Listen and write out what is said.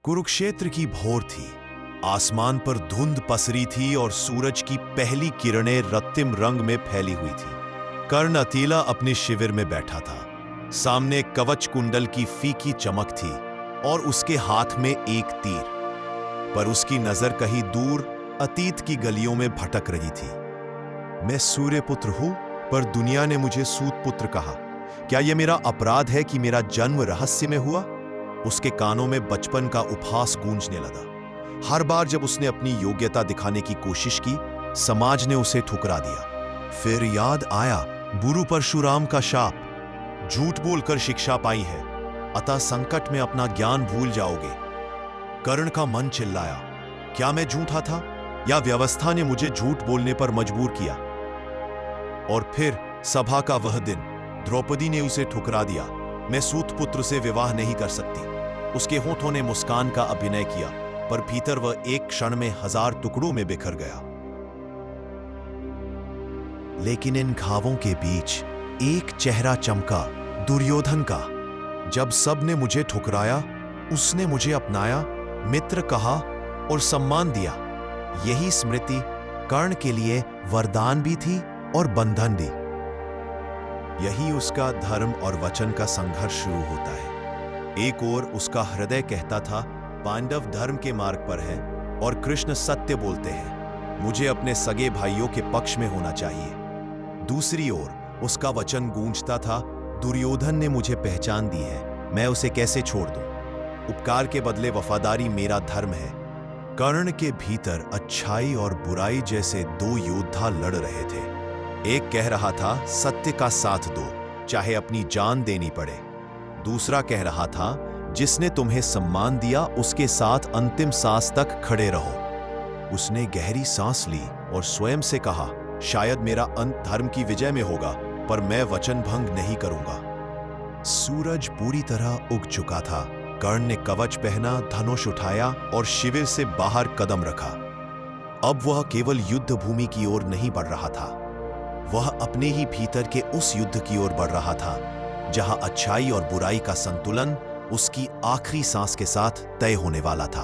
कुरुक्षेत्र की भोर थी। आसमान पर धुंध पसरी थी और सूरज की पहली किरणें रक्तिम रंग में फैली हुई थी। कर्ण अकेला अपने शिविर में बैठा था। सामने कवच कुंडल की फीकी चमक थी और उसके हाथ में एक तीर। पर उसकी नजर कहीं दूर अतीत की गलियों में भटक रही थी। मैं सूर्यपुत्र हूं, पर दुनिया ने मुझे सूतपुत्र कहा। क्या यह मेरा अपराध है कि मेरा जन्म रहस्य में हुआ? उसके कानों में बचपन का उपहास गूंजने लगा। हर बार जब उसने अपनी योग्यता दिखाने की कोशिश की, समाज ने उसे ठुकरा दिया। फिर याद आया गुरु परशुराम का शाप, झूठ बोलकर शिक्षा पाई है, अतः संकट में अपना ज्ञान भूल जाओगे। कर्ण का मन चिल्लाया, क्या मैं झूठा था या व्यवस्था ने मुझे झूठ बोलने पर मजबूर किया? और फिर सभा का वह दिन, द्रौपदी ने उसे ठुकरा दिया। मैं सूतपुत्र से विवाह नहीं कर सकती। उसके होठों ने मुस्कान का अभिनय किया, पर भीतर वह एक क्षण में 1000 टुकड़ों में बिखर गया। लेकिन इन घावों के बीच एक चेहरा चमका, दुर्योधन का। जब सब ने मुझे ठुकराया, उसने मुझे अपनाया, मित्र कहा और सम्मान दिया। यही स्मृति कर्ण के लिए वरदान भी थी और बंधन भी। यही उसका धर्म और वचन का संघर्ष शुरू होता है। एक ओर उसका हृदय कहता था, पांडव धर्म के मार्ग पर है और कृष्ण सत्य बोलते हैं, मुझे अपने सगे भाइयों के पक्ष में होना चाहिए। दूसरी ओर उसका वचन गूंजता था, दुर्योधन ने मुझे पहचान दी है, मैं उसे कैसे छोड़ दूं? उपकार के बदले वफादारी मेरा धर्म है। कर्ण के भीतर अच्छाई और बुराई जैसे दो योद्धा लड़ रहे थे। एक कह रहा था, सत्य का साथ दो, चाहे अपनी जान देनी पड़े। दूसरा कह रहा था, जिसने तुम्हें सम्मान दिया उसके साथ अंतिम सांस तक खड़े रहो। उसने गहरी सांस ली और स्वयं से कहा, शायद मेरा अंत धर्म की विजय में होगा, पर मैं वचन भंग नहीं करूंगा। सूरज पूरी तरह उग चुका था। कर्ण ने कवच पहना, धनुष उठाया और शिविर से बाहर कदम रखा। अब वह केवल युद्ध भूमि की ओर नहीं बढ़ रहा था, वह अपने ही भीतर के उस युद्ध की ओर बढ़ रहा था जहां अच्छाई और बुराई का संतुलन उसकी आखिरी सांस के साथ तय होने वाला था।